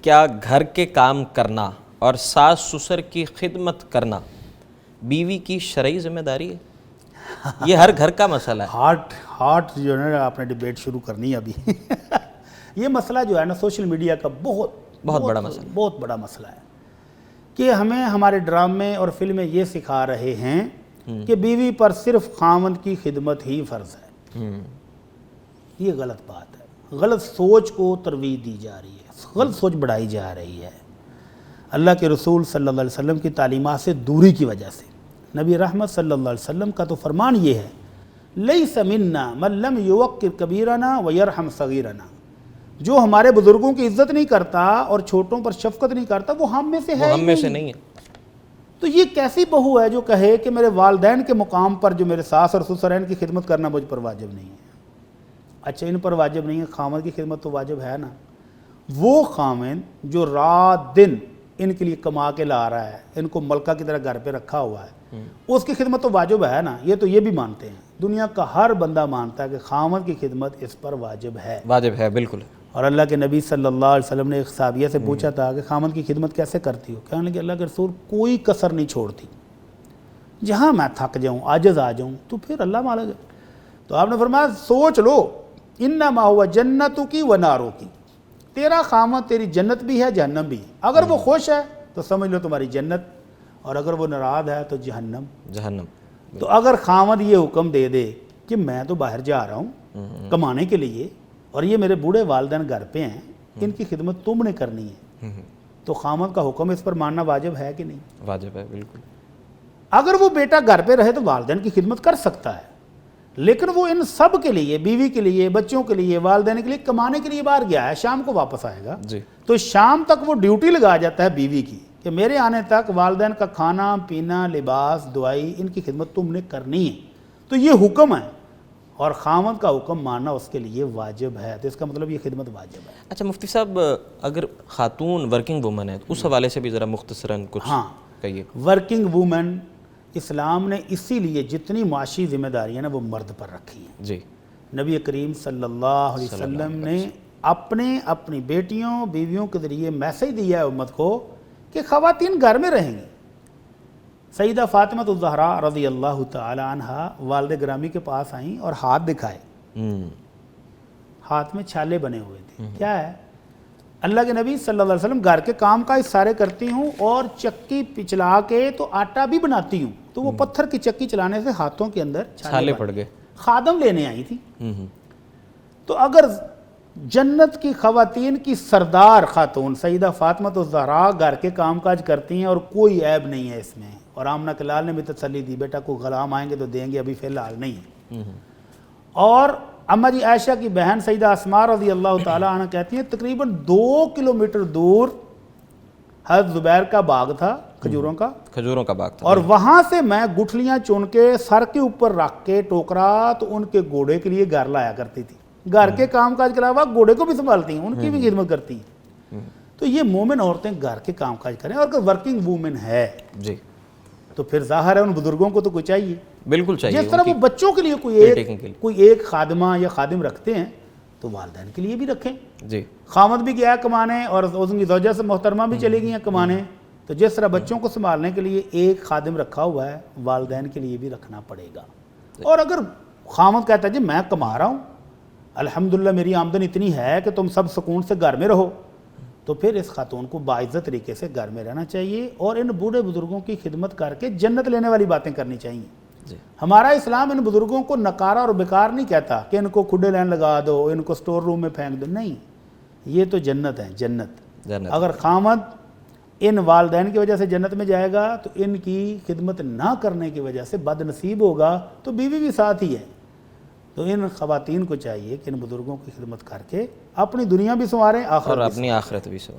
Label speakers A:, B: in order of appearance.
A: کیا گھر کے کام کرنا اور ساس سسر کی خدمت کرنا بیوی کی شرعی ذمہ داری ہے؟ یہ ہر گھر کا مسئلہ ہے۔
B: ہارٹ جو ہے نا آپ نے ڈیبیٹ شروع کرنی ہے ابھی۔ یہ مسئلہ جو ہے نا سوشل میڈیا کا بہت بڑا مسئلہ ہے کہ ہمیں ہمارے ڈرامے اور فلمیں یہ سکھا رہے ہیں کہ بیوی پر صرف خاوند کی خدمت ہی فرض ہے۔ یہ غلط بات ہے، غلط سوچ کو ترویج دی جا رہی ہے، غلط سوچ بڑھائی جا رہی ہے۔ اللہ کے رسول صلی اللہ علیہ وسلم کی تعلیمات سے دوری کی وجہ سے نبی رحمت صلی اللہ علیہ وسلم کا تو فرمان یہ ہے لیس منا من لم یوقر کبیرنا ویرحم صغیرنا، جو ہمارے بزرگوں کی عزت نہیں کرتا اور چھوٹوں پر شفقت نہیں کرتا وہ ہم میں سے ہے،
A: ہم میں سے نہیں ہے۔
B: تو یہ کیسی بہو ہے جو کہے کہ میرے والدین کے مقام پر جو میرے ساس اور سسر ہیں ان کی خدمت کرنا مجھ پر واجب نہیں ہے؟ اچھا ان پر واجب نہیں ہے، خامد کی خدمت تو واجب ہے نا۔ وہ خامد جو رات دن ان کے لیے کما کے لا رہا ہے، ان کو ملکہ کی طرح گھر پہ رکھا ہوا ہے، اس کی خدمت تو واجب ہے نا۔ یہ تو یہ بھی مانتے ہیں، دنیا کا ہر بندہ مانتا ہے کہ خامد کی خدمت اس پر واجب ہے،
A: بالکل۔
B: اور اللہ کے نبی صلی اللہ علیہ وسلم نے ایک صحابیہ سے پوچھا تھا کہ خامد کی خدمت کیسے کرتی ہو؟ کہنے لگے اللہ کے رسول کوئی کسر نہیں چھوڑتی، جہاں میں تھک جاؤں عاجز آ جاؤں تو پھر اللہ مالک ہے۔ تو آپ نے فرمایا سوچ لو انما ہوا جنتوں کی و ناروں کی، تیرا خامد تیری جنت بھی ہے جہنم بھی ہے، اگر وہ خوش ہے تو سمجھ لو تمہاری جنت، اور اگر وہ ناراض ہے تو جہنم۔ تو اگر خامد یہ حکم دے دے کہ میں تو باہر جا رہا ہوں کمانے کے لیے اور یہ میرے بوڑھے والدین گھر پہ ہیں، ان کی خدمت تم نے کرنی ہے، تو خامد کا حکم اس پر ماننا واجب ہے کہ نہیں؟
A: واجب ہے، بالکل۔
B: اگر وہ بیٹا گھر پہ رہے تو والدین کی خدمت کر سکتا ہے، لیکن وہ ان سب کے لیے، بیوی کے لیے، بچوں کے لیے، والدین کے لیے کمانے کے لیے باہر گیا ہے، شام کو واپس آئے گا، تو شام تک وہ ڈیوٹی لگا جاتا ہے بیوی کی کہ میرے آنے تک والدین کا کھانا پینا لباس دوائی ان کی خدمت تم نے کرنی ہے۔ تو یہ حکم ہے اور خامد کا حکم ماننا اس کے لیے واجب ہے، تو اس کا مطلب یہ خدمت واجب ہے۔
A: اچھا مفتی صاحب، اگر خاتون ورکنگ وومن ہے تو اس حوالے سے بھی ذرا مختصراً کچھ کہیے۔
B: ورکنگ وومن اسلام نے اسی لیے جتنی معاشی ذمہ داریاں نا وہ مرد پر رکھی ہیں۔
A: جی،
B: نبی کریم صلی اللہ علیہ وسلم نے اپنی بیٹیوں بیویوں کے ذریعے میسیج دیا ہے امت کو کہ خواتین گھر میں رہیں گی۔ سیدہ فاطمہ الزہراء رضی اللہ تعالی عنہا والد گرامی کے پاس آئیں اور ہاتھ دکھائے، ہاتھ میں چھالے بنے ہوئے تھے، کیا ہے؟ اللہ کے نبی صلی اللہ علیہ وسلم گھر کے کام کاج سارے کرتی ہوں اور چکی پچلا کے تو آٹا بھی بناتی ہوں، تو وہ پتھر کی چکی چلانے سے ہاتھوں کے اندر
A: چھالے پڑ گئے،
B: خادم لینے آئی تھی۔ تو اگر جنت کی خواتین کی سردار خاتون سیدہ فاطمہ الزہراء گھر کے کام کاج کرتی ہیں اور کوئی عیب نہیں ہے اس میں، اور آمنہ کے لال نے بھی تسلی دی بیٹا کوئی غلام آئیں گے تو دیں گے، ابھی فی الحال نہیں ہے۔ اور اماں جی عائشہ کی بہن سیدہ اسماء رضی اللہ تعالی عنہ کہتی ہیں تقریباً 2 کلومیٹر دور حضرت زبیر کا باغ تھا، کھجوروں کا باغ تھا، اور وہاں سے میں گٹھلیاں چن کے سر کے اوپر رکھ کے ٹوکرا تو ان کے گھوڑے کے لیے گھر لایا کرتی تھی، گھر کے کام کاج کے علاوہ گھوڑے کو بھی سنبھالتی ہیں، ان کی بھی خدمت کرتی ہیں۔ تو یہ مومن عورتیں گھر کے کام کاج کریں، اور اگر ورکنگ وومن ہے جی تو پھر ظاہر ہے ان بزرگوں کو تو کوئی چاہیے، بالکل چاہیے، جس طرح وہ بچوں کے لیے کوئی ایک خادمہ یا خادم رکھتے ہیں تو والدین کے لیے بھی رکھیں۔ جی خامد بھی گیا کمانے اور اس کی زوجہ سے محترمہ بھی چلی گئی ہیں کمانے، تو جس طرح بچوں کو سنبھالنے کے لیے ایک خادم رکھا ہوا ہے والدین کے لیے بھی رکھنا پڑے گا۔ اور اگر خامد کہتا ہے جی میں کما رہا ہوں، الحمدللہ میری آمدن اتنی ہے کہ تم سب سکون سے گھر میں رہو، تو پھر اس خاتون کو باعزت طریقے سے گھر میں رہنا چاہیے اور ان بوڑھے بزرگوں کی خدمت کر کے جنت لینے والی باتیں کرنی چاہیے۔ ہمارا اسلام ان بزرگوں کو نکارا اور بیکار نہیں کہتا کہ ان کو کھڈے لین لگا دو، ان کو سٹور روم میں پھینک دو، نہیں، یہ تو جنت ہے، جنت۔ اگر خامد ان والدین کی وجہ سے جنت میں جائے گا تو ان کی خدمت نہ کرنے کی وجہ سے بد نصیب ہوگا، تو بیوی بھی ساتھ ہی ہے۔ تو ان خواتین کو چاہیے کہ ان بزرگوں کی خدمت کر کے اپنی دنیا بھی سنواریں،
A: اور اپنی آخرت بھی سنواریں۔